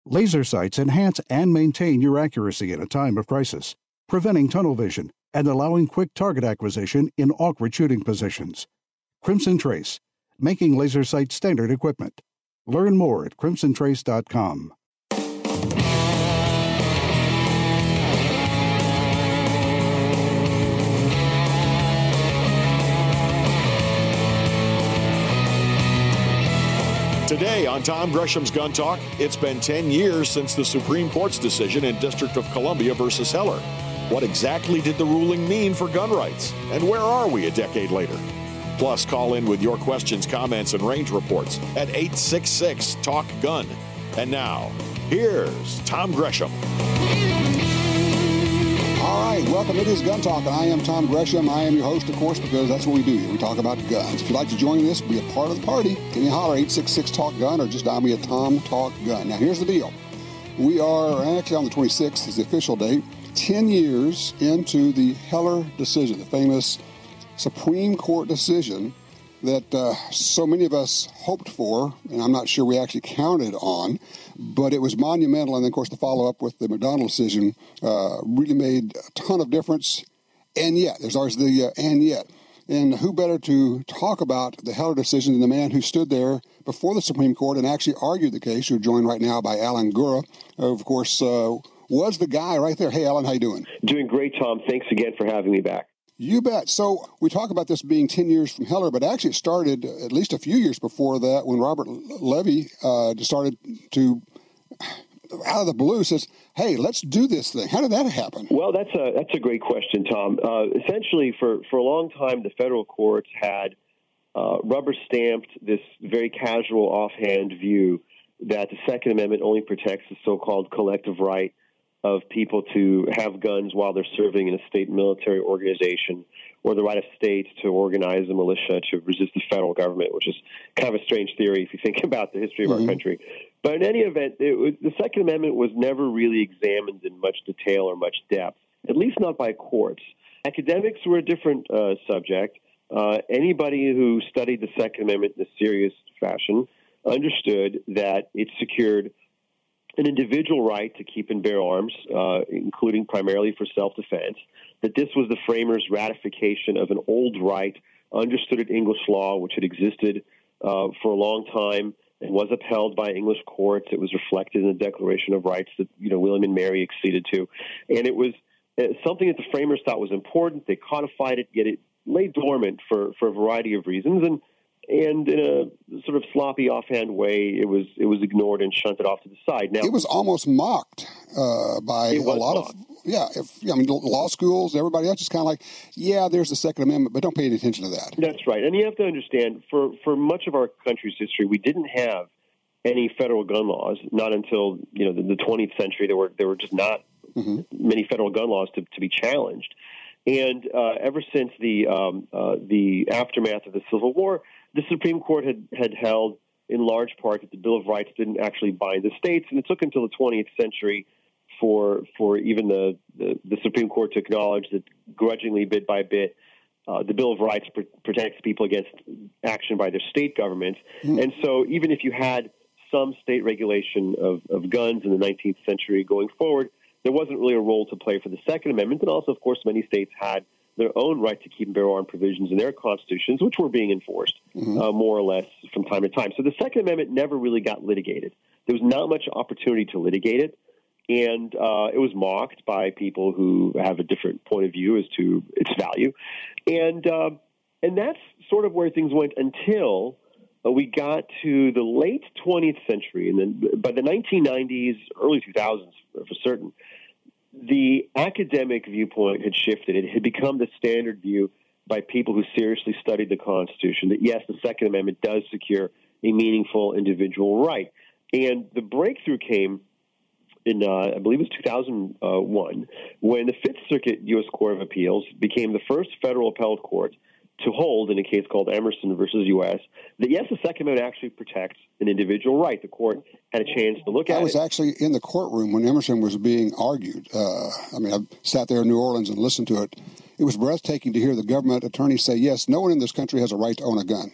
Laser sights enhance and maintain your accuracy in a time of crisis, preventing tunnel vision and allowing quick target acquisition in awkward shooting positions. Crimson Trace, making laser sight standard equipment. Learn more at crimsontrace.com. Today on Tom Gresham's Gun Talk, it's been 10 years since the Supreme Court's decision in District of Columbia versus Heller. What exactly did the ruling mean for gun rights? And where are we a decade later? Plus, call in with your questions, comments, and range reports at 866-TALK-GUN. And now, here's Tom Gresham. All right, welcome. It is Gun Talk, and I am Tom Gresham. I am your host, of course, because that's what we do here. We talk about guns. If you'd like to join us, be a part of the party, give me a holler, 866-TALK-GUN, or just dial me at Tom Talk Gun. Now, here's the deal. We are actually on the 26th is the official date, 10 years into the Heller decision, the famous Supreme Court decision that so many of us hoped for, and I'm not sure we actually counted on, but it was monumental. And then, of course, the follow-up with the McDonald decision really made a ton of difference. And yet, there's always the and yet. And who better to talk about the Heller decision than the man who stood there before the Supreme Court and actually argued the case, who's joined right now by Alan Gura, who, of course, was the guy right there. Hey, Alan, how you doing? Doing great, Tom. Thanks again for having me back. You bet. So we talk about this being 10 years from Heller, but actually it started at least a few years before that when Robert Levy started to, out of the blue, says, hey, let's do this thing. How did that happen? Well, that's a great question, Tom. Essentially, for a long time, the federal courts had rubber-stamped this very casual, offhand view that the Second Amendment only protects the so-called collective right of people to have guns while they're serving in a state military organization, or the right of states to organize a militia to resist the federal government, which is kind of a strange theory if you think about the history of our country. But in any event, the Second Amendment was never really examined in much detail or much depth, at least not by courts. Academics were a different subject. Anybody who studied the Second Amendment in a serious fashion understood that it secured an individual right to keep and bear arms, including primarily for self-defense, that this was the framers' ratification of an old right understood in English law, which had existed for a long time and was upheld by English courts. It was reflected in the Declaration of Rights that, William and Mary acceded to. And it was something that the framers thought was important. They codified it, yet it lay dormant for a variety of reasons. And in a sort of sloppy, offhand way, it was ignored and shunted off to the side. Now, it was almost mocked by a lot of law schools. Everybody else is kind of like, yeah, there's the Second Amendment, but don't pay any attention to that. That's right, and you have to understand, for much of our country's history, we didn't have any federal gun laws. Not until the 20th century, there were just not many federal gun laws to be challenged. And ever since the aftermath of the Civil War, the Supreme Court had held in large part that the Bill of Rights didn't actually bind the states, and it took until the 20th century for even the Supreme Court to acknowledge that grudgingly, bit by bit, the Bill of Rights protects people against action by their state governments. And so even if you had some state regulation of guns in the 19th century going forward, there wasn't really a role to play for the Second Amendment. And also, of course, many states had their own right to keep and bear arms provisions in their constitutions, which were being enforced more or less from time to time. So the Second Amendment never really got litigated. There was not much opportunity to litigate it, and it was mocked by people who have a different point of view as to its value. And that's sort of where things went until we got to the late 20th century, and then by the 1990s, early 2000s for certain, the academic viewpoint had shifted. It had become the standard view by people who seriously studied the Constitution that, yes, the Second Amendment does secure a meaningful individual right. And the breakthrough came in, I believe it was 2001, when the Fifth Circuit U.S. Court of Appeals became the first federal appellate court to hold, in a case called Emerson versus U.S., that, yes, the Second Amendment actually protects an individual right. The court had a chance to look at it. I was actually in the courtroom when Emerson was being argued. I sat there in New Orleans and listened to it. It was breathtaking to hear the government attorneys say, yes, no one in this country has a right to own a gun.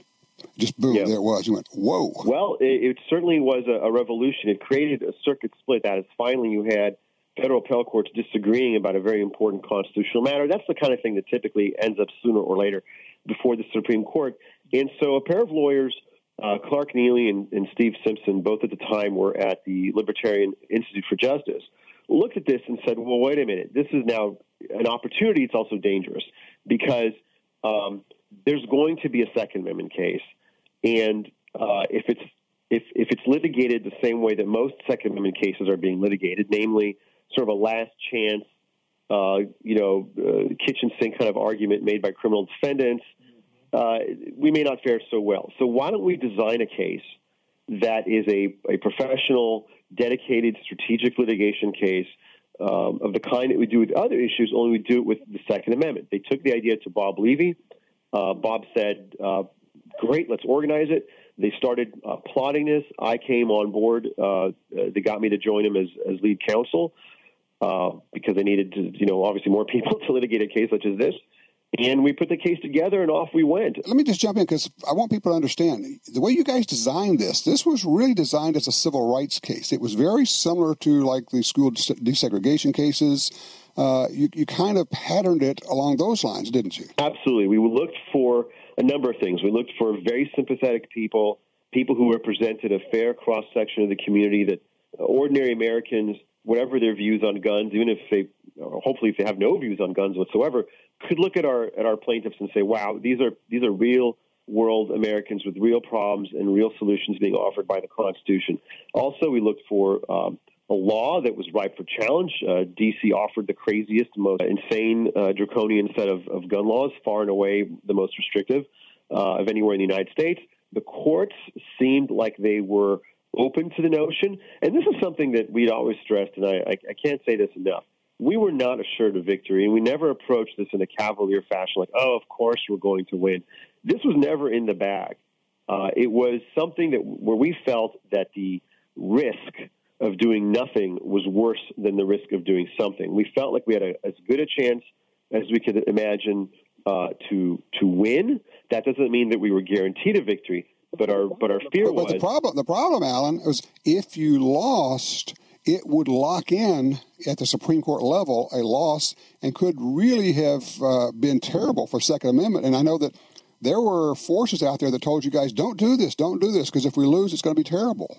just boom, there it was. You went, whoa. Well, it certainly was a revolution. It created a circuit split. That is, finally you had federal appellate courts disagreeing about a very important constitutional matter. That's the kind of thing that typically ends up sooner or later before the Supreme Court. And so a pair of lawyers, Clark Neely and Steve Simpson, both at the time were at the Libertarian Institute for Justice, looked at this and said, well, wait a minute. This is now an opportunity. It's also dangerous because there's going to be a Second Amendment case. And if it's litigated the same way that most Second Amendment cases are being litigated, namely sort of a last chance, kitchen sink kind of argument made by criminal defendants, we may not fare so well. So why don't we design a case that is a professional, dedicated, strategic litigation case of the kind that we do with other issues, only we do it with the Second Amendment. They took the idea to Bob Levy. Bob said, great, let's organize it. They started plotting this. I came on board. They got me to join him as lead counsel because they needed to, obviously more people to litigate a case such as this. And we put the case together, and off we went. Let me just jump in because I want people to understand the way you guys designed this. This was really designed as a civil rights case. It was very similar to like the school desegregation cases. You kind of patterned it along those lines, didn't you? Absolutely. We looked for a number of things. We looked for very sympathetic people who represented a fair cross-section of the community, that ordinary Americans, whatever their views on guns, even if hopefully if they have no views on guns whatsoever, could look at our plaintiffs and say, wow, these are real world Americans with real problems and real solutions being offered by the Constitution. Also, we looked for a law that was ripe for challenge. D.C. offered the craziest, most insane, draconian set of gun laws, far and away the most restrictive of anywhere in the United States. The courts seemed like they were open to the notion, and this is something that we'd always stressed, and I can't say this enough. We were not assured of victory, and we never approached this in a cavalier fashion, like, oh, of course we're going to win. This was never in the bag. It was something where we felt that the risk of doing nothing was worse than the risk of doing something. We felt like we had as good a chance as we could imagine to win. That doesn't mean that we were guaranteed a victory, but our fear was. But the problem, Alan, was if you lost, it would lock in at the Supreme Court level a loss and could really have been terrible for Second Amendment. And I know that there were forces out there that told you guys, don't do this, because if we lose, it's going to be terrible.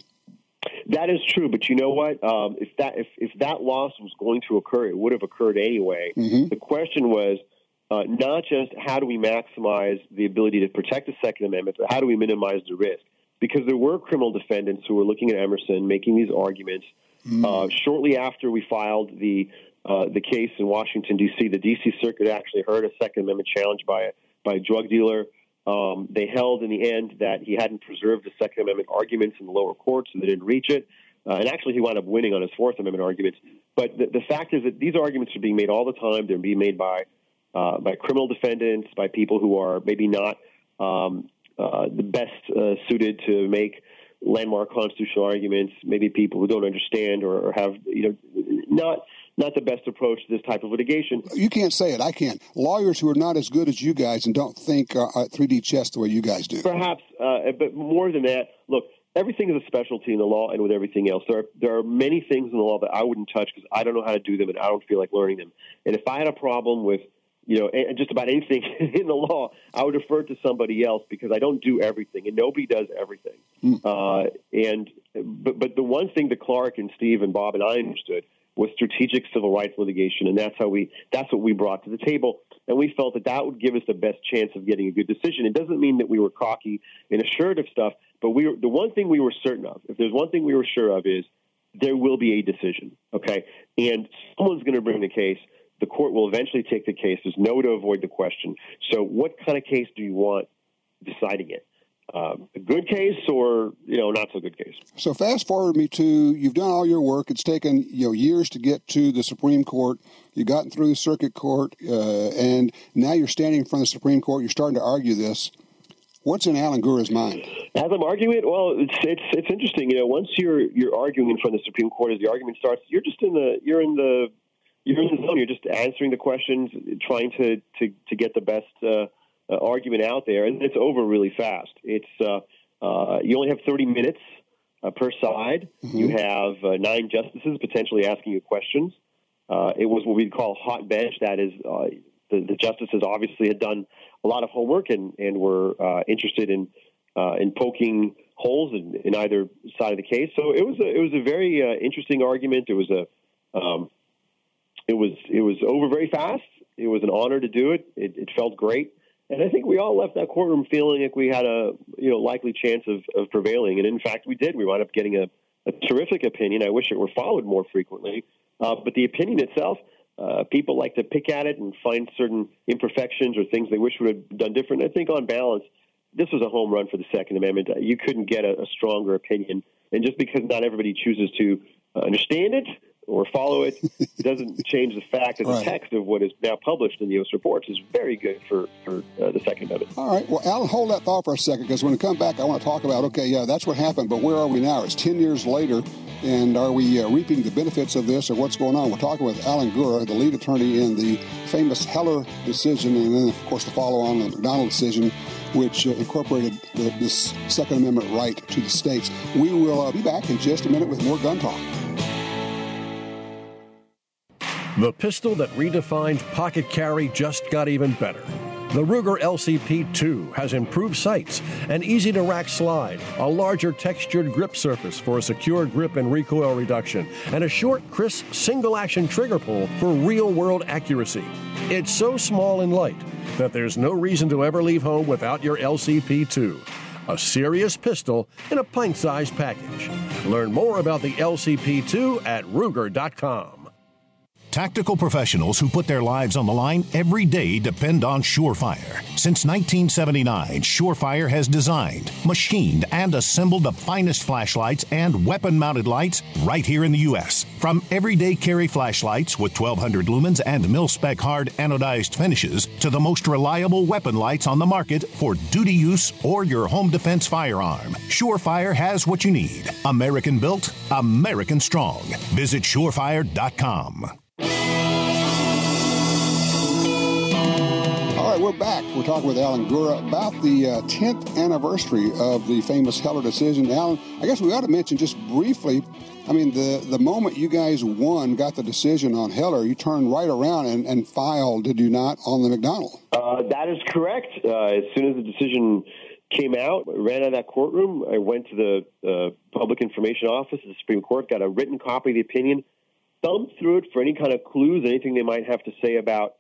That is true, but you know what? If that loss was going to occur, it would have occurred anyway. Mm-hmm. The question was not just how do we maximize the ability to protect the Second Amendment, but how do we minimize the risk? Because there were criminal defendants who were looking at Emerson, making these arguments. Shortly after we filed the case in Washington, D.C., the D.C. Circuit actually heard a Second Amendment challenge by a drug dealer. They held in the end that he hadn't preserved the Second Amendment arguments in the lower courts, and they didn't reach it. And actually, he wound up winning on his Fourth Amendment arguments. But the fact is that these arguments are being made all the time. They're being made by criminal defendants, by people who are maybe not the best suited to make landmark constitutional arguments, maybe people who don't understand or have, not the best approach to this type of litigation. You can't say it. I can. Lawyers who are not as good as you guys and don't think 3D chess the way you guys do. Perhaps, but more than that, look, everything is a specialty in the law, and with everything else, there are many things in the law that I wouldn't touch because I don't know how to do them and I don't feel like learning them. And if I had a problem with just about anything in the law, I would refer to somebody else because I don't do everything, and nobody does everything. But the one thing that Clark and Steve and Bob and I understood was strategic civil rights litigation, and that's what we brought to the table. And we felt that would give us the best chance of getting a good decision. It doesn't mean that we were cocky and assured of stuff, but the one thing we were certain of, if there's one thing we were sure of, is there will be a decision. Okay, and someone's going to bring the case. The court will eventually take the case. There's no way to avoid the question. So what kind of case do you want deciding it? A good case or, not so good case? So fast forward me to, you've done all your work. It's taken, years to get to the Supreme Court. You've gotten through the circuit court, and now you're standing in front of the Supreme Court. You're starting to argue this. What's in Alan Gura's mind? As I'm arguing it, well, it's interesting. Once you're arguing in front of the Supreme Court, as the argument starts, you're in the zone. You're just answering the questions, trying to get the best argument out there, and it's over really fast. It's you only have 30 minutes per side. Mm-hmm. You have 9 justices potentially asking you questions. It was what we'd call a hot bench. That is, the justices obviously had done a lot of homework and were interested in poking holes in either side of the case. So it was a very interesting argument. It was over very fast. It was an honor to do it. It felt great. And I think we all left that courtroom feeling like we had a likely chance of prevailing. And in fact, we did. We wound up getting a terrific opinion. I wish it were followed more frequently. But the opinion itself, people like to pick at it and find certain imperfections or things they wish would have done different. I think on balance, this was a home run for the Second Amendment. You couldn't get a stronger opinion. And just because not everybody chooses to understand it or follow it doesn't change the fact that the text of what is now published in the U.S. reports is very good for the Second Amendment. All right. Well, Alan, hold that thought for a second, because when we come back, I want to talk about, that's what happened, but where are we now? It's 10 years later, and are we reaping the benefits of this, or what's going on? We're talking with Alan Gura, the lead attorney in the famous Heller decision, and then, of course, the follow-on, the McDonald decision, which incorporated this Second Amendment right to the states. We will be back in just a minute with more Gun Talk. The pistol that redefined pocket carry just got even better. The Ruger LCP-2 has improved sights, an easy-to-rack slide, a larger textured grip surface for a secure grip and recoil reduction, and a short, crisp, single-action trigger pull for real-world accuracy. It's so small and light that there's no reason to ever leave home without your LCP-2. A serious pistol in a pint-sized package. Learn more about the LCP-2 at Ruger.com. Tactical professionals who put their lives on the line every day depend on Surefire. Since 1979, Surefire has designed, machined, and assembled the finest flashlights and weapon-mounted lights right here in the U.S. From everyday carry flashlights with 1,200 lumens and mil-spec hard anodized finishes to the most reliable weapon lights on the market for duty use or your home defense firearm, Surefire has what you need. American-built, American strong. Visit Surefire.com. All right, we're back. We're talking with Alan Gura about the 10th anniversary of the famous Heller decision. Alan, I guess we ought to mention just briefly, I mean, the moment you guys got the decision on Heller, you turned right around and filed, did you not, on the McDonald? That is correct. As soon as the decision came out, I ran out of that courtroom. I went to the Public Information Office of the Supreme Court, got a written copy of the opinion, thumbed through it for any kind of clues, anything they might have to say about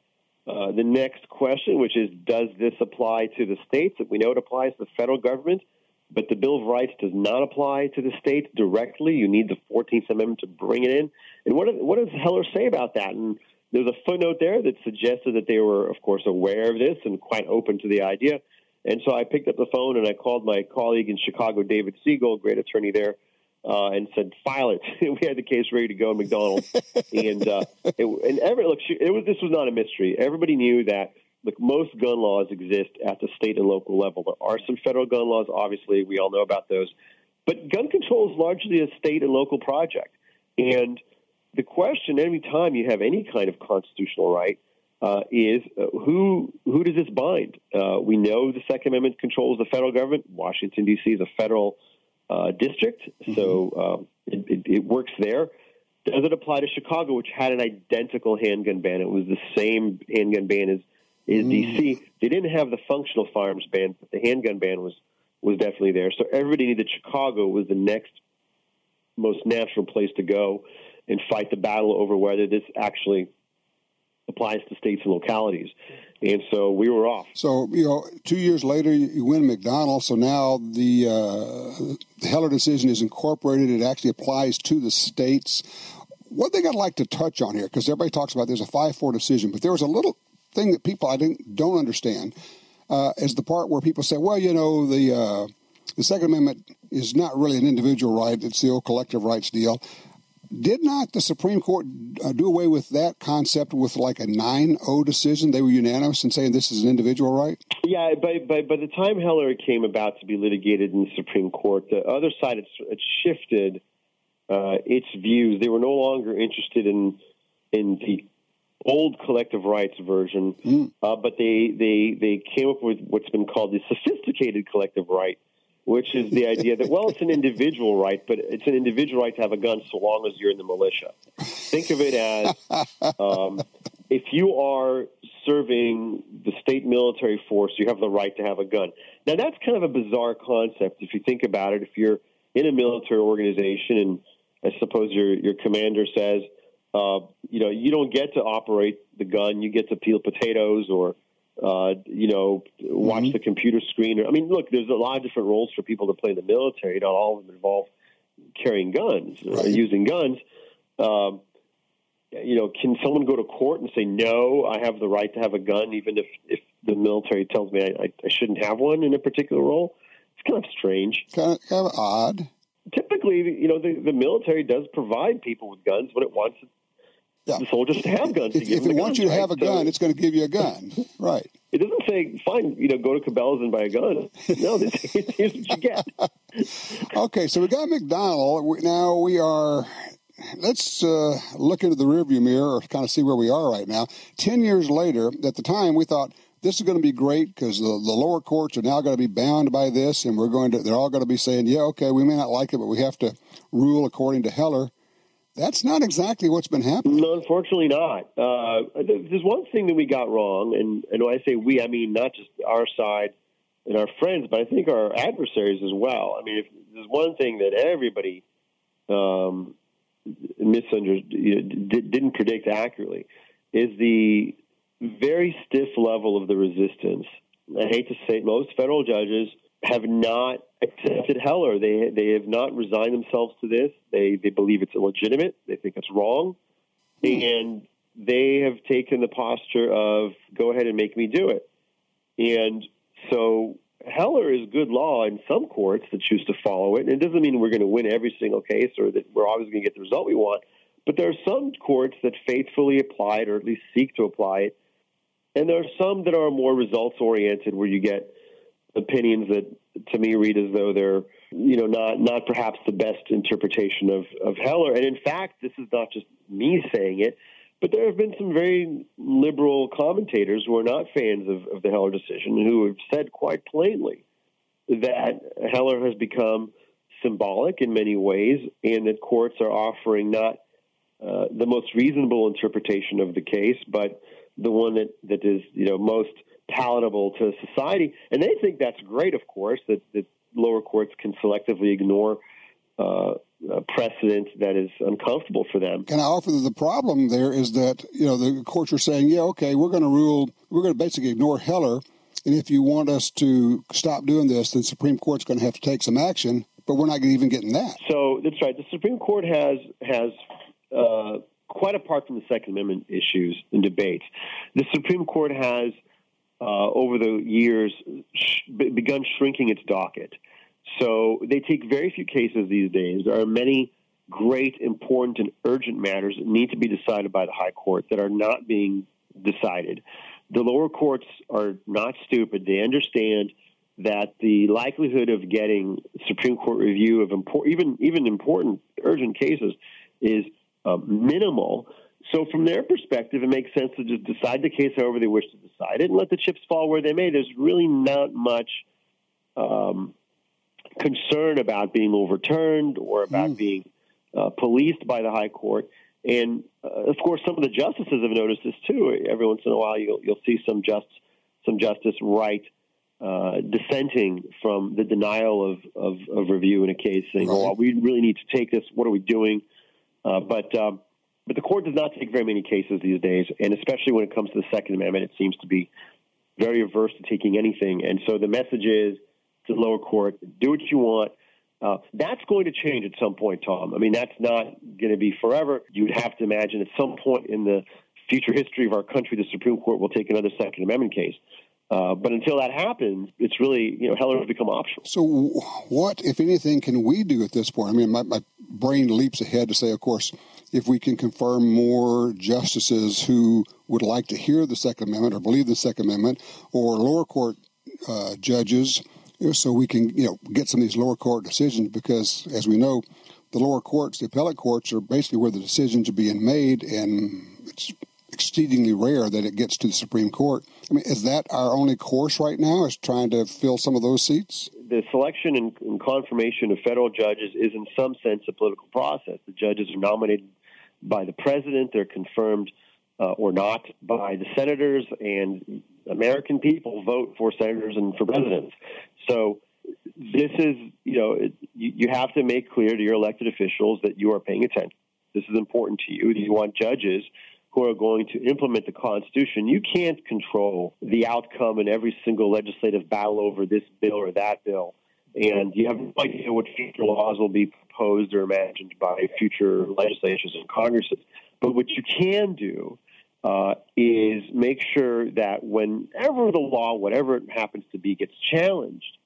the next question, which is, does this apply to the states? We know it applies to the federal government, but the Bill of Rights does not apply to the states directly. You need the 14th Amendment to bring it in. And what does Heller say about that? And there's a footnote there that suggested that they were, of course, aware of this and quite open to the idea. And so I picked up the phone and I called my colleague in Chicago, David Siegel, great attorney there, and said, file it. We had the case ready to go in McDonald. And this was not a mystery. Everybody knew that most gun laws exist at the state and local level. There are some federal gun laws, obviously. We all know about those. But gun control is largely a state and local project. And the question, every time you have any kind of constitutional right, is who does this bind? We know the Second Amendment controls the federal government. Washington, D.C. is a federal district, so it works there. Does it apply to Chicago, which had an identical handgun ban? It was the same handgun ban as D.C. They didn't have the functional firearms ban, but the handgun ban was definitely there. So everybody knew that Chicago was the next most natural place to go and fight the battle over whether this actually applies to states and localities. And so we were off. So, 2 years later, you win McDonald. So now the Heller decision is incorporated. It actually applies to the states. One thing I'd like to touch on here, because everybody talks about there's a 5-4 decision, but there was a little thing that people I think don't understand, is the part where people say, well, the Second Amendment is not really an individual right. It's the old collective rights deal. Did not the Supreme Court do away with that concept with like a 9-0 decision? They were unanimous in saying this is an individual right? Yeah, by the time Heller came about to be litigated in the Supreme Court, the other side had shifted its views. They were no longer interested in the old collective rights version, but they came up with what's been called the sophisticated collective right, which is the idea that, well, it's an individual right, but it's an individual right to have a gun so long as you're in the militia. Think of it as if you are serving the state military force, you have the right to have a gun. Now, that's kind of a bizarre concept if you think about it. If you're in a military organization and I suppose your commander says, you don't get to operate the gun, you get to peel potatoes or watch the computer screen. I mean, look, there's a lot of different roles for people to play in the military. Not all of them involve carrying guns or using guns. Can someone go to court and say, no, I have the right to have a gun, even if the military tells me I shouldn't have one in a particular role? It's kind of strange. Kind of odd. Typically, the military does provide people with guns when it wants the soldiers to have guns. If it wants you to have a gun, it's going to give you a gun. Right. It doesn't say, fine, go to Cabela's and buy a gun. No, here's what you get. Okay, so we got McDonnell. Now we are, let's look into the rearview mirror or kind of see where we are right now. 10 years later, at the time, we thought this is going to be great because the lower courts are now going to be bound by this, and they're all going to be saying, yeah, okay, we may not like it, but we have to rule according to Heller. That's not exactly what's been happening. No, unfortunately not. There's one thing that we got wrong, and when I say we, I mean not just our side and our friends, but I think our adversaries as well. I mean, if there's one thing that everybody didn't predict accurately, is the very stiff level of the resistance. I hate to say it, most federal judges have not accepted Heller. They have not resigned themselves to this. They believe it's illegitimate. They think it's wrong. And they have taken the posture of, go ahead and make me do it. And so Heller is good law in some courts that choose to follow it. And it doesn't mean we're going to win every single case or that we're always going to get the result we want. But there are some courts that faithfully apply it or at least seek to apply it. And there are some that are more results-oriented where you get opinions that, to me, read as though they're, not perhaps the best interpretation of Heller. And in fact, this is not just me saying it, but there have been some very liberal commentators who are not fans of the Heller decision who have said quite plainly that Heller has become symbolic in many ways and that courts are offering not the most reasonable interpretation of the case, but the one that is, most palatable to society. And they think that's great, of course, that lower courts can selectively ignore precedent that is uncomfortable for them. Can I offer that the problem there is that, the courts are saying, yeah, okay, we're going to basically ignore Heller, and if you want us to stop doing this, then Supreme Court's going to have to take some action, but we're not even getting that. So that's right. The Supreme Court has quite apart from the Second Amendment issues and debates, the Supreme Court has, over the years, begun shrinking its docket. So they take very few cases these days. There are many great, important, and urgent matters that need to be decided by the high court that are not being decided. The lower courts are not stupid. They understand that the likelihood of getting Supreme Court review of even important, urgent cases is minimal. So from their perspective, it makes sense to just decide the case however they wish to decide it and let the chips fall where they may. There's really not much concern about being overturned or about being policed by the high court. And, of course, some of the justices have noticed this, too. Every once in a while you'll see some justice write dissenting from the denial of review in a case, saying, right. "Oh, we really need to take this. What are we doing?" But the court does not take very many cases these days, and especially when it comes to the Second Amendment, it seems to be very averse to taking anything. And so the message is to the lower court, do what you want. That's going to change at some point, Tom. I mean, that's not going to be forever. You would have to imagine at some point in the future history of our country, the Supreme Court will take another Second Amendment case. But until that happens, it's really, Heller has become optional. So what, if anything, can we do at this point? I mean, my brain leaps ahead to say, of course, if we can confirm more justices who would like to hear the Second Amendment or believe the Second Amendment, or lower court judges, so we can, get some of these lower court decisions, because, as we know, the lower courts, the appellate courts, are basically where the decisions are being made, and exceedingly rare that it gets to the Supreme Court. I mean, is that our only course right now, is trying to fill some of those seats? The selection and confirmation of federal judges is in some sense a political process. The judges are nominated by the president. They're confirmed or not by the senators, and American people vote for senators and for presidents. So this is, you have to make clear to your elected officials that you are paying attention. This is important to you. You want judges who are going to implement the Constitution. You can't control the outcome in every single legislative battle over this bill or that bill. And you have no idea what future laws will be proposed or imagined by future legislatures and Congresses. But what you can do is make sure that whenever the law, whatever it happens to be, gets challenged,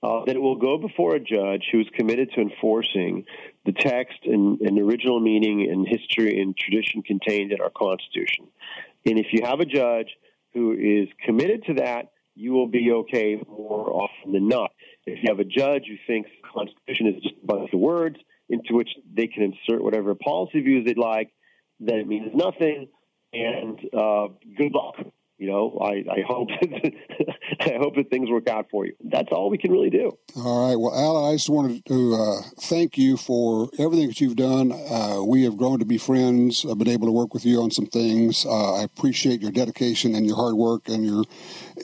that it will go before a judge who is committed to enforcing the text and original meaning and history and tradition contained in our Constitution. And if you have a judge who is committed to that, you will be okay more often than not. If you have a judge who thinks the Constitution is just a bunch of words into which they can insert whatever policy views they'd like, then it means nothing, and good luck. I hope I hope that things work out for you. That's all we can really do. All right. Well, Alan, I just wanted to thank you for everything that you've done. We have grown to be friends. I've been able to work with you on some things. I appreciate your dedication and your hard work and your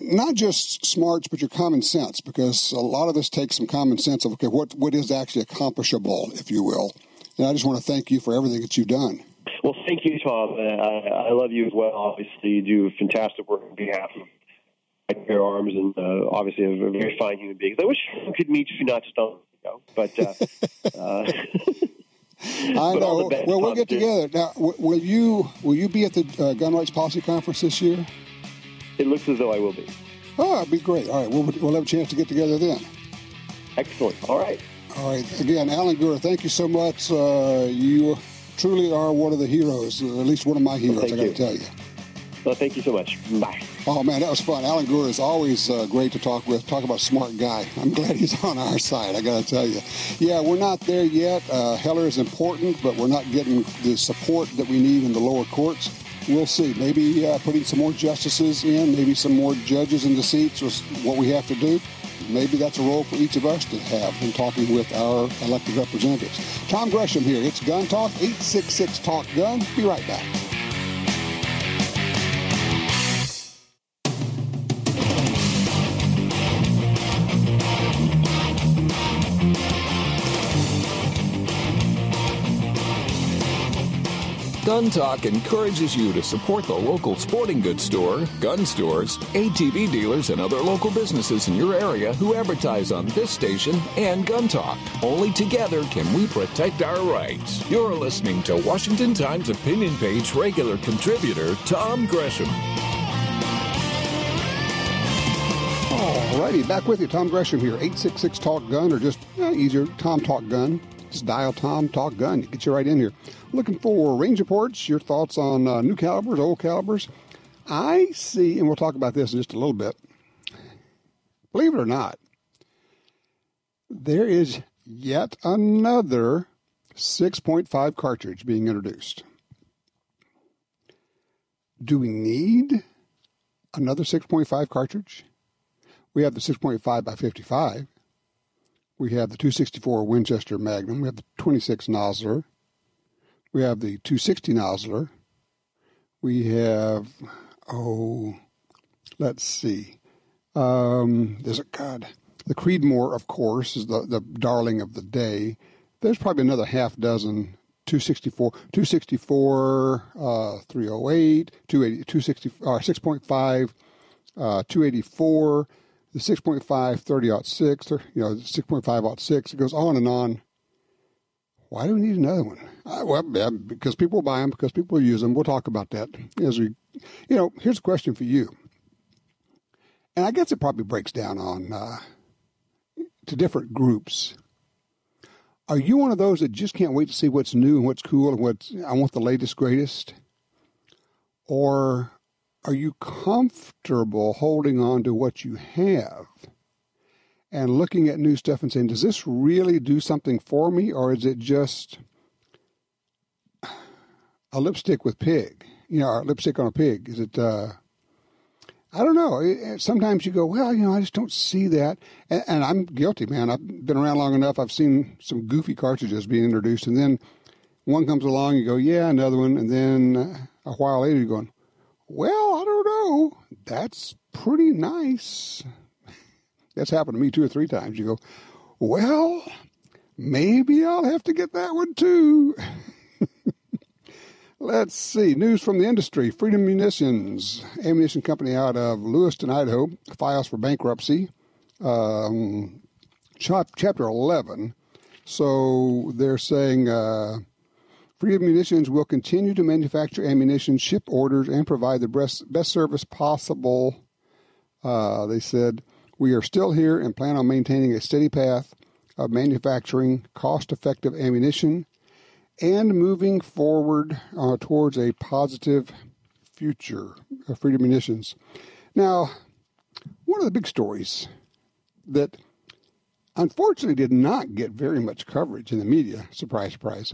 not just smarts, but your common sense, because a lot of this takes some common sense of, okay, what is actually accomplishable, if you will. And I just want to thank you for everything that you've done. Well, thank you, Tom. I love you as well. Obviously, you do fantastic work on behalf of Fair Arms, and obviously a very fine human being. I wish I could meet you, not just on but I know. Well, we'll get together. Now, will you be at the Gun Rights Policy Conference this year? It looks as though I will be. Oh, it'd be great. All right, we'll have a chance to get together then. Excellent. All right. Again, Alan Gura, thank you so much. You truly are one of the heroes, at least one of my heroes, I got to tell you. Well, thank you so much. Bye. Oh, man, that was fun. Alan Gura is always great to talk with. Talk about a smart guy. I'm glad he's on our side, I got to tell you. Yeah, we're not there yet. Heller is important, but we're not getting the support that we need in the lower courts. We'll see. Maybe putting some more justices in, maybe some more judges in the seats was what we have to do. Maybe that's a role for each of us to have in talking with our elected representatives. Tom Gresham here. It's Gun Talk, 866-TALK-GUN. Be right back. Gun Talk encourages you to support the local sporting goods store, gun stores, ATV dealers, and other local businesses in your area who advertise on this station and Gun Talk. Only together can we protect our rights. You're listening to Washington Times opinion page regular contributor Tom Gresham. All righty, back with you. Tom Gresham here, 866-TALK-GUN, or just easier, Tom Talk Gun. Just dial Tom Talk Gun. Get you right in here. Looking for range reports, your thoughts on new calibers, old calibers. I see, and we'll talk about this in just a little bit. Believe it or not, there is yet another 6.5 cartridge being introduced. Do we need another 6.5 cartridge? We have the 6.5 by 55. We have the 264 Winchester Magnum. We have the 26 Nosler. We have the 260 Nosler. We have, let's see. The Creedmoor, of course, is the darling of the day. There's probably another half dozen 264, 308, 280, 6.5, 284, the 6.5, 30-06, the 6.5-06. It goes on and on. Why do we need another one? Because people buy them, because people use them. We'll talk about that as we, here's a question for you. And I guess it probably breaks down on to different groups. Are you one of those that just can't wait to see what's new and what's cool and I want the latest, greatest? Or are you comfortable holding on to what you have and looking at new stuff and saying, does this really do something for me, or is it just a lipstick with pig? or lipstick on a pig? Is it, I don't know. Sometimes you go, well, I just don't see that. And I'm guilty, man. I've been around long enough. I've seen some goofy cartridges being introduced. And then one comes along, you go, yeah, another one. And then a while later, you're going, well, I don't know. That's pretty nice. That's happened to me 2 or 3 times. You go, well, maybe I'll have to get that one too. Let's see. News from the industry. Freedom Munitions, ammunition company out of Lewiston, Idaho, files for bankruptcy. Chapter 11. So they're saying Freedom Munitions will continue to manufacture ammunition, ship orders, and provide the best service possible. They said, we are still here and plan on maintaining a steady path of manufacturing cost-effective ammunition and moving forward towards a positive future of Freedom Munitions. Now, one of the big stories that unfortunately did not get very much coverage in the media, surprise, surprise,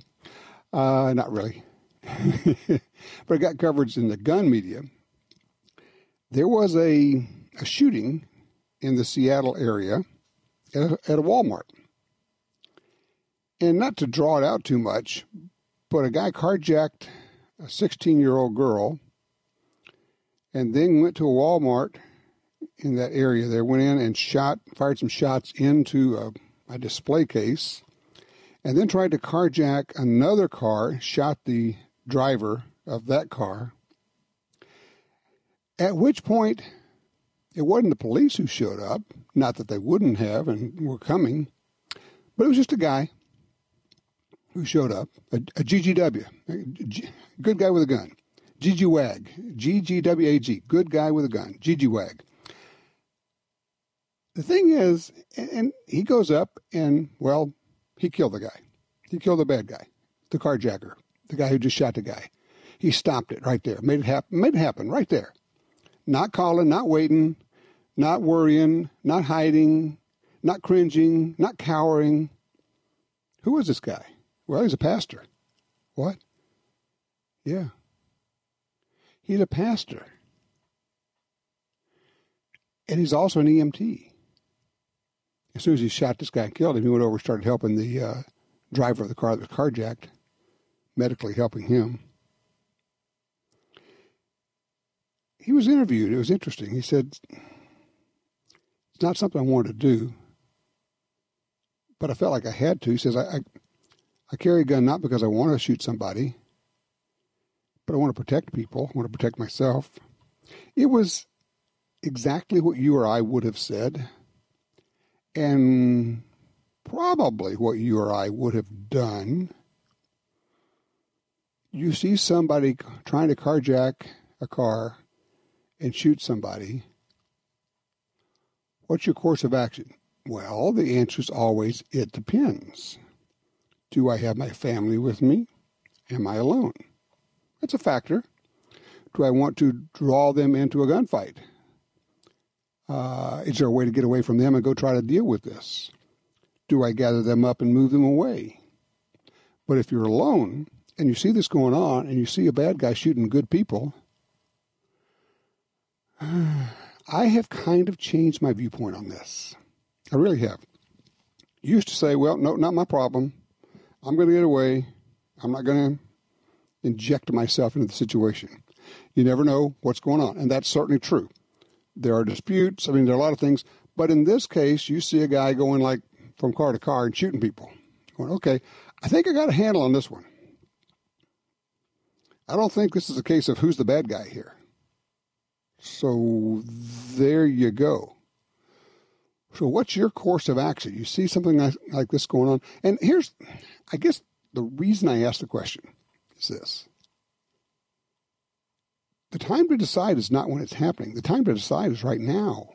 not really, but it got coverage in the gun media. There was a shooting in the Seattle area at a Walmart. And not to draw it out too much, but a guy carjacked a 16-year-old girl and then went to a Walmart in that area there, went in and fired some shots into a display case, and then tried to carjack another car, shot the driver of that car, at which point it wasn't the police who showed up, not that they wouldn't have and were coming, but it was just a guy who showed up, a GGW, good guy with a gun, GGWAG, GGWAG, good guy with a gun, GGWAG. The thing is, and he goes up and, well, he killed the guy. He killed the bad guy, the carjacker, the guy who just shot the guy. He stopped it right there, made it happen right there. Not calling, not waiting, not worrying, not hiding, not cringing, not cowering. Who was this guy? Well, he's a pastor. What? Yeah. He's a pastor. And he's also an EMT. As soon as he shot this guy and killed him, he went over and started helping the driver of the car that was carjacked, medically helping him. He was interviewed. It was interesting. He said, it's not something I wanted to do, but I felt like I had to. He says, I carry a gun not because I want to shoot somebody, but I want to protect people. I want to protect myself. It was exactly what you or I would have said, and probably what you or I would have done. You see somebody trying to carjack a car and shoot somebody. What's your course of action? Well, the answer is always, it depends. Do I have my family with me? Am I alone? That's a factor. Do I want to draw them into a gunfight? Is there a way to get away from them and go try to deal with this? Do I gather them up and move them away? But if you're alone and you see this going on and you see a bad guy shooting good people, I have kind of changed my viewpoint on this. I really have. Used to say, well, no, not my problem. I'm going to get away. I'm not going to inject myself into the situation. You never know what's going on. And that's certainly true. There are disputes. I mean, there are a lot of things. But in this case, you see a guy going like from car to car and shooting people. Going, okay, I think I got a handle on this one. I don't think this is a case of who's the bad guy here. So there you go. So what's your course of action? You see something like this going on. And here's, I guess, the reason I asked the question is this. The time to decide is not when it's happening. The time to decide is right now.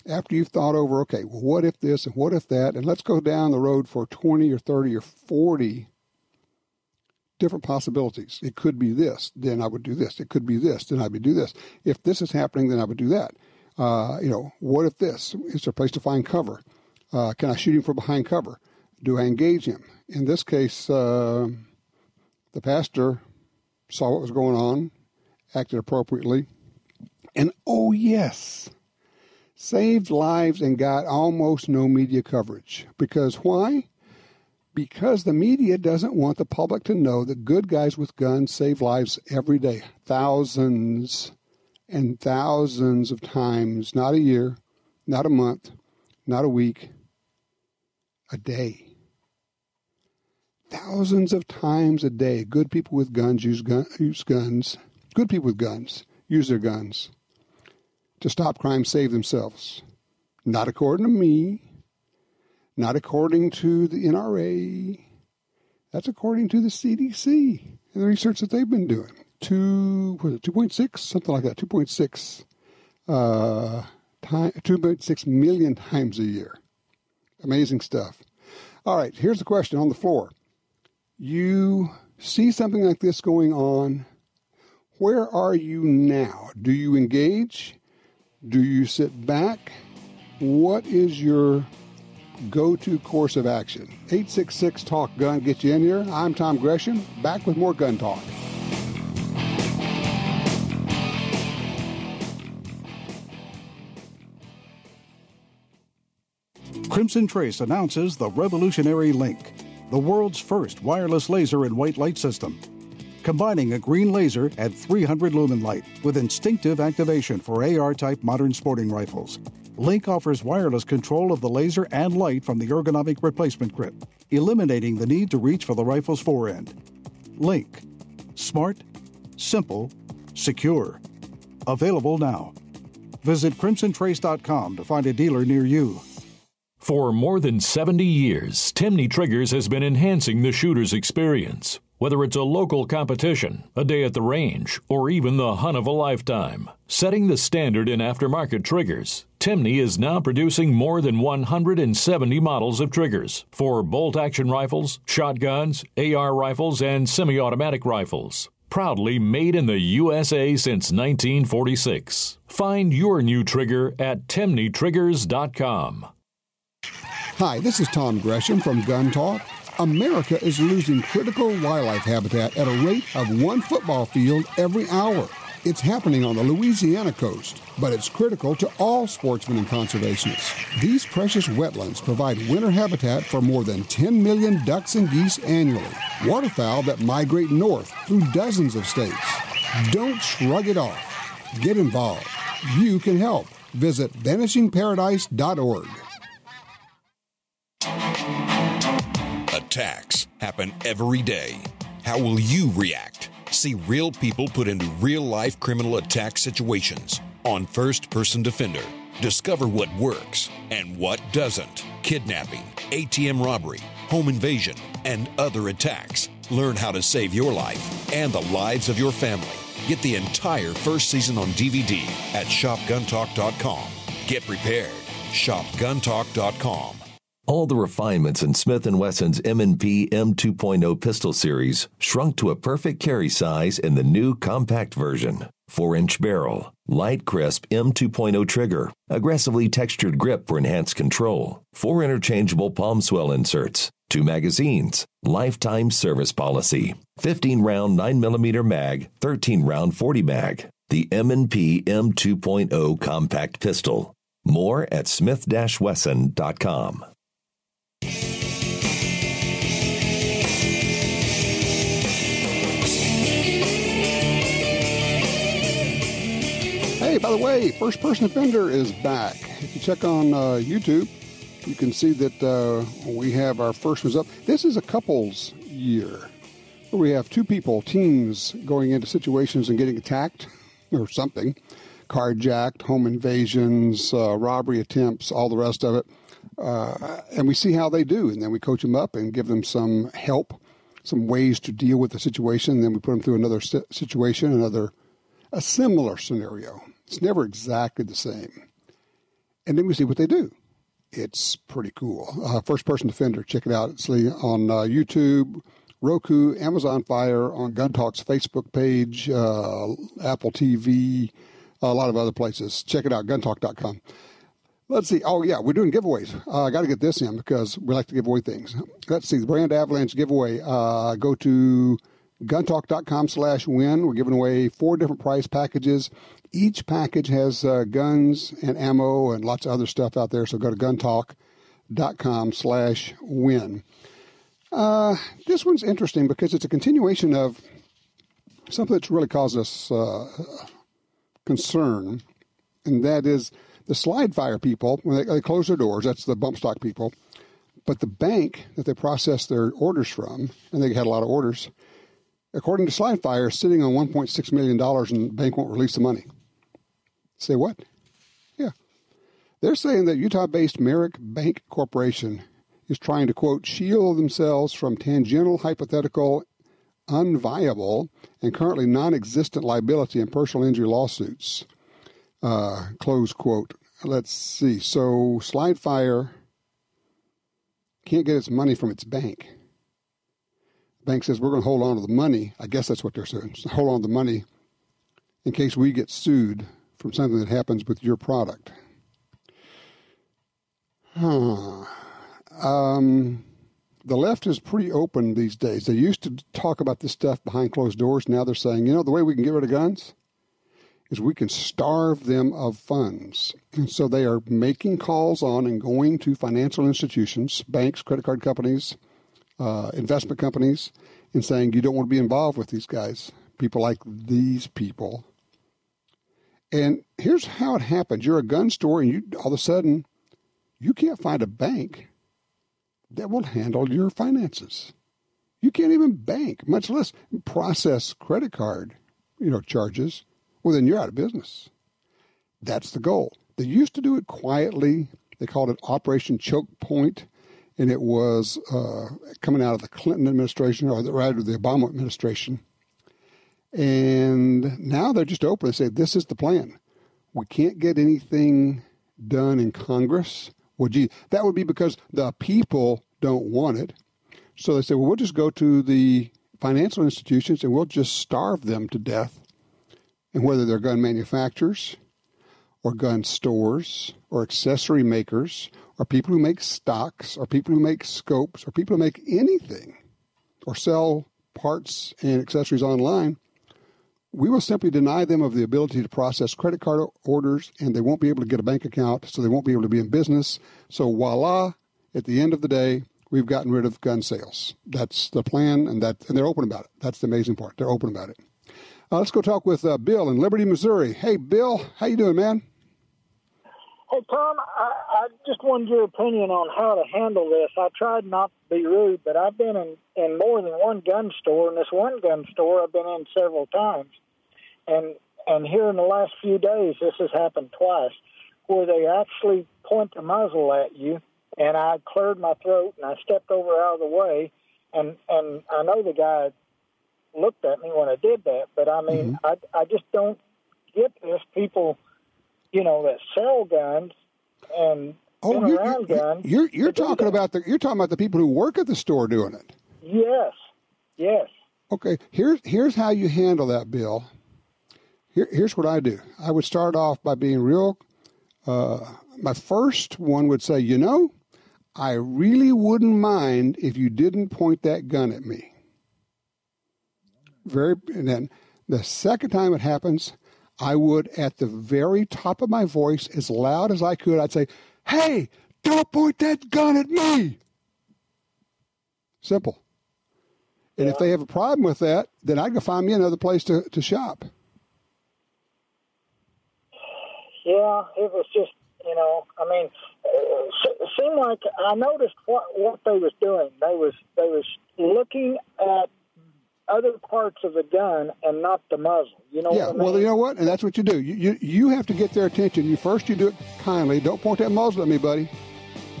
After you've thought over, okay, well, what if this and what if that? And let's go down the road for 20 or 30 or 40 different possibilities. It could be this, then I would do this. It could be this, then I would do this. If this is happening, then I would do that. What if this? Is there a place to find cover? Can I shoot him from behind cover? Do I engage him? In this case, the pastor saw what was going on, acted appropriately, and oh yes, saved lives and got almost no media coverage. Because why? Because the media doesn't want the public to know that good guys with guns save lives every day. Thousands and thousands of times, not a year, not a month, not a week, a day. Thousands of times a day, good people with guns use guns. Good people with guns use their guns to stop crime, save themselves. Not according to me. Not according to the NRA. That's according to the CDC and the research that they've been doing. 2.6, something like that, 2.6 million times a year. Amazing stuff. All right, here's the question on the floor. You see something like this going on. Where are you now? Do you engage? Do you sit back? What is your go-to course of action? 866-TALK-GUN. Get you in here. I'm Tom Gresham, back with more Gun Talk. Crimson Trace announces the revolutionary Link, the world's first wireless laser and white light system. Combining a green laser at 300 lumen light with instinctive activation for AR-type modern sporting rifles. Link offers wireless control of the laser and light from the ergonomic replacement grip, eliminating the need to reach for the rifle's forend. Link. Smart, simple, secure. Available now. Visit crimsontrace.com to find a dealer near you. For more than 70 years, Timney Triggers has been enhancing the shooter's experience. Whether it's a local competition, a day at the range, or even the hunt of a lifetime. Setting the standard in aftermarket triggers, Timney is now producing more than 170 models of triggers for bolt-action rifles, shotguns, AR rifles, and semi-automatic rifles. Proudly made in the USA since 1946. Find your new trigger at TimneyTriggers.com. Hi, this is Tom Gresham from Gun Talk. America is losing critical wildlife habitat at a rate of 1 football field every hour. It's happening on the Louisiana coast, but it's critical to all sportsmen and conservationists. These precious wetlands provide winter habitat for more than 10 million ducks and geese annually, waterfowl that migrate north through dozens of states. Don't shrug it off. Get involved. You can help. Visit vanishingparadise.org. Attacks happen every day. How will you react? See real people put into real-life criminal attack situations on First Person Defender. Discover what works and what doesn't. Kidnapping, ATM robbery, home invasion, and other attacks. Learn how to save your life and the lives of your family. Get the entire first season on DVD at shopguntalk.com. Get prepared. Shopguntalk.com. All the refinements in Smith & Wesson's M&P M2.0 pistol series shrunk to a perfect carry size in the new compact version. 4-inch barrel, light crisp M2.0 trigger, aggressively textured grip for enhanced control, 4 interchangeable palm swell inserts, 2 magazines, lifetime service policy, 15-round 9mm mag, 13-round 40 mag. The M&P M2.0 compact pistol. More at smith-wesson.com. Hey, by the way, First Person Defender is back. If you check on YouTube, you can see that we have our first ones up. This is a couples year where we have 2 people, teams, going into situations and getting attacked or something, carjacked, home invasions, robbery attempts, all the rest of it. And we see how they do, and then we coach them up and give them some help, some ways to deal with the situation. And then we put them through another situation, a similar scenario. It's never exactly the same. And then we see what they do. It's pretty cool. First Person Defender, check it out. It's on YouTube, Roku, Amazon Fire, on Gun Talk's Facebook page, Apple TV, a lot of other places. Check it out, guntalk.com. Let's see. Oh, yeah, we're doing giveaways. I got to get this in because we like to give away things. Let's see. The Brand Avalanche giveaway. Go to guntalk.com/win. We're giving away 4 different price packages. Each package has guns and ammo and lots of other stuff out there. So go to guntalk.com/win. This one's interesting because it's a continuation of something that's really caused us concern, and that is the slide fire people, when they close their doors, that's the bump stock people, but the bank that they process their orders from, and they had a lot of orders, according to slide fire, is sitting on $1.6 million and the bank won't release the money. Say what? Yeah. They're saying that Utah-based Merrick Bank Corporation is trying to, quote, shield themselves from tangential, hypothetical, unviable, and currently non-existent liability and personal injury lawsuits. Close quote. Let's see. So slide fire can't get its money from its bank. The bank says, we're going to hold on to the money. I guess that's what they're saying. So hold on to the money in case we get sued from something that happens with your product. The left is pretty open these days. They used to talk about this stuff behind closed doors. Now they're saying, the way we can get rid of guns is we can starve them of funds. And so they are making calls on and going to financial institutions, banks, credit card companies, investment companies, and saying, you don't want to be involved with these guys, people like these people. And here's how it happens. You're a gun store, and all of a sudden, you can't find a bank that will handle your finances. You can't even bank, much less process credit card, charges. Well, then you're out of business. That's the goal. They used to do it quietly. They called it Operation Choke Point, and it was coming out of the Clinton administration, or rather the Obama administration. And now they're just open and say, this is the plan. We can't get anything done in Congress. Well, gee, that would be because the people don't want it. So they say, well, we'll just go to the financial institutions and we'll just starve them to death. And whether they're gun manufacturers or gun stores or accessory makers or people who make stocks or people who make scopes or people who make anything or sell parts and accessories online, we will simply deny them of the ability to process credit card orders, and they won't be able to get a bank account, so they won't be able to be in business. So voila, at the end of the day, we've gotten rid of gun sales. That's the plan, and they're open about it. That's the amazing part. They're open about it. Let's go talk with Bill in Liberty, Missouri. Hey, Bill, how you doing, man? Hey, Tom, I just wanted your opinion on how to handle this. I tried not to be rude, but I've been in more than one gun store, and this one gun store I've been in several times. And here in the last few days, this has happened twice, where they actually point the muzzle at you, and I cleared my throat, and I stepped over out of the way, and I know the guy looked at me when I did that, but I mean, I just don't get this. People, that sell guns and around guns. You're talking about the people who work at the store doing it. Yes. Okay, here's how you handle that, Bill. Here's what I do. I would start off by being real. My first one would say, I really wouldn't mind if you didn't point that gun at me. And then the second time it happens, I would, at the very top of my voice, as loud as I could, I'd say, hey, don't point that gun at me. Simple. And if they have a problem with that, then I'd go find me another place to shop. Yeah, it was just, it seemed like I noticed what they was doing. They was looking at other parts of the gun and not the muzzle. You know what I mean? Well, you know what? And that's what you do. You have to get their attention. You do it kindly. Don't point that muzzle at me, buddy.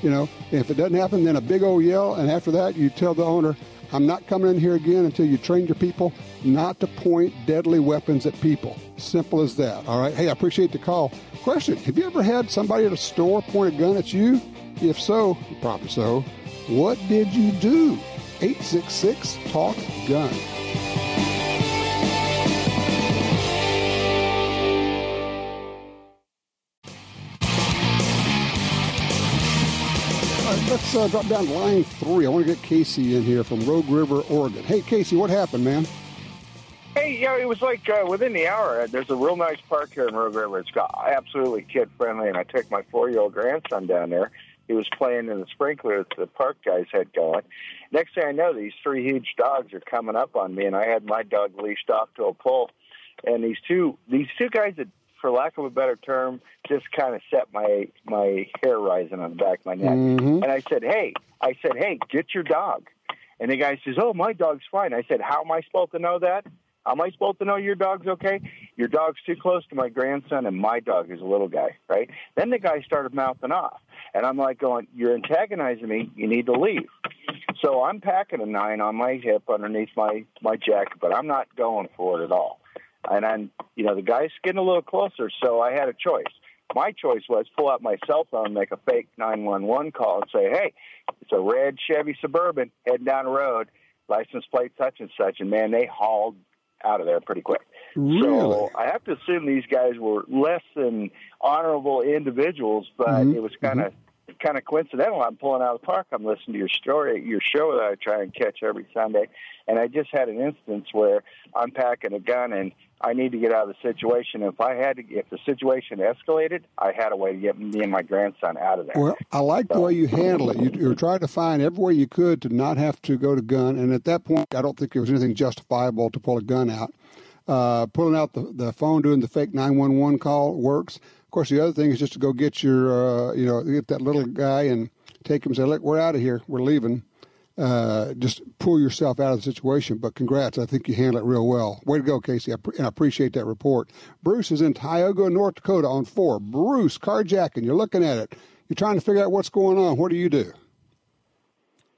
If it doesn't happen, then a big old yell. And after that, you tell the owner, I'm not coming in here again until you train your people not to point deadly weapons at people. Simple as that. All right. Hey, I appreciate the call. Question, have you ever had somebody at a store point a gun at you? If so, probably so, what did you do? 866-TALK-GUN. Let's drop down to line 3. I want to get Casey in here from Rogue River, Oregon. Hey, Casey, what happened, man? Hey, it was like within the hour. There's a real nice park here in Rogue River. It's got absolutely kid-friendly, and I took my 4-year-old grandson down there. He was playing in the sprinkler that the park guys had going. Next thing I know, these 3 huge dogs are coming up on me, and I had my dog leashed off to a pole. And these two guys that, for lack of a better term, just kind of set my hair rising on the back of my neck. Mm-hmm. And I said, hey, get your dog. And the guy says, oh, my dog's fine. I said, how am I supposed to know that? How am I supposed to know your dog's okay? Your dog's too close to my grandson, and my dog is a little guy, right? Then the guy started mouthing off. And I'm like going, you're antagonizing me. You need to leave. So I'm packing a 9 on my hip underneath my jacket, but I'm not going for it at all. And I'm, the guy's getting a little closer, so I had a choice. My choice was pull out my cell phone, make a fake 911 call, and say, hey, it's a red Chevy Suburban heading down the road, license plate such and such. And, man, they hauled out of there pretty quick. Really? So I have to assume these guys were less than honorable individuals, but it was kind of coincidental. I'm pulling out of the park. I'm listening to your show that I try and catch every Sunday, and I just had an instance where I'm packing a gun and I need to get out of the situation. If the situation escalated, I had a way to get me and my grandson out of there. Well, I like the way you handle it. You were trying to find every way you could to not have to go to gun, and at that point, I don't think there was anything justifiable to pull a gun out. Pulling out the phone, doing the fake 911 call works. Of course, the other thing is just to go get your, get that little guy and take him and say, look, we're out of here. We're leaving. Just pull yourself out of the situation. But congrats. I think you handle it real well. Way to go, Casey. And I appreciate that report. Bruce is in Tioga, North Dakota on 4. Bruce, carjacking. You're looking at it. You're trying to figure out what's going on. What do you do?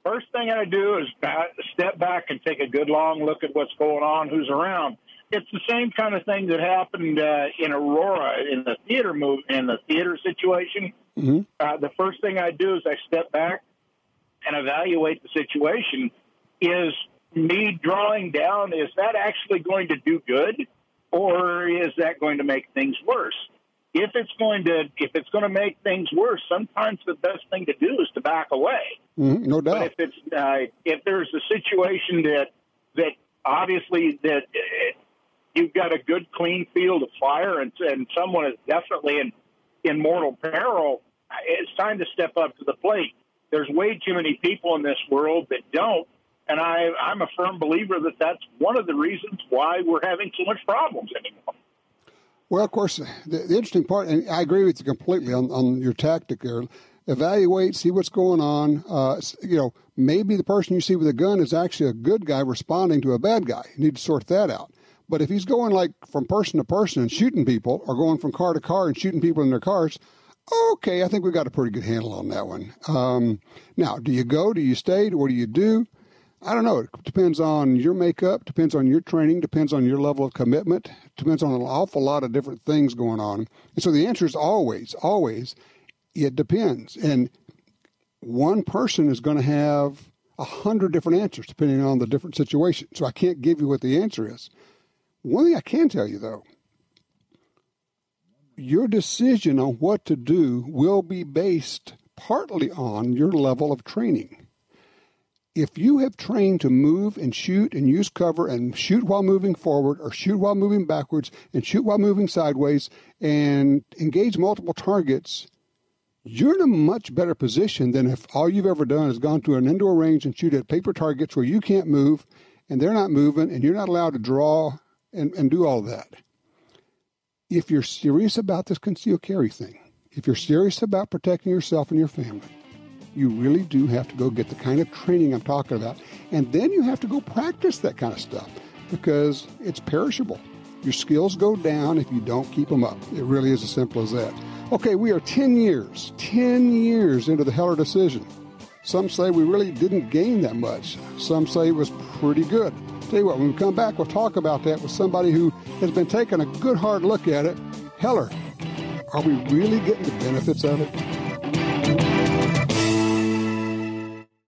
First thing I do is step back and take a good long look at what's going on, who's around. It's the same kind of thing that happened in Aurora in the theater situation. Mm-hmm. The first thing I do is I step back and evaluate the situation. Is me drawing down, is that actually going to do good, or is that going to make things worse? If it's going to make things worse, sometimes the best thing to do is to back away. Mm-hmm, no doubt. But if there's a situation that obviously that you've got a good, clean field of fire, and someone is definitely in mortal peril, it's time to step up to the plate. There's way too many people in this world that don't, and I'm a firm believer that that's one of the reasons why we're having so much problems anymore. Well, of course, the interesting part, and I agree with you completely on your tactic there, evaluate, see what's going on. Maybe the person you see with a gun is actually a good guy responding to a bad guy. You need to sort that out. But if he's going like from person to person and shooting people, or going from car to car and shooting people in their cars, okay, I think we've got a pretty good handle on that one. Now, do you go? Do you stay? What do you do? I don't know. It depends on your makeup, depends on your training, depends on your level of commitment, depends on an awful lot of different things going on. And so the answer is always, it depends. And one person is going to have 100 different answers depending on the different situation. So I can't give you what the answer is. One thing I can tell you, though, your decision on what to do will be based partly on your level of training. If you have trained to move and shoot and use cover and shoot while moving forward or shoot while moving backwards and shoot while moving sideways and engage multiple targets, you're in a much better position than if all you've ever done is gone to an indoor range and shoot at paper targets where you can't move and they're not moving and you're not allowed to draw and do all that. If you're serious about this concealed carry thing, if you're serious about protecting yourself and your family, you really do have to go get the kind of training I'm talking about. And then you have to go practice that kind of stuff because it's perishable. Your skills go down if you don't keep them up. It really is as simple as that. Okay, we are 10 years into the Heller decision. Some say we really didn't gain that much. Some say it was pretty good. Tell you what, when we come back, we'll talk about that with somebody who has been taking a good hard look at it. Heller, are we really getting the benefits of it?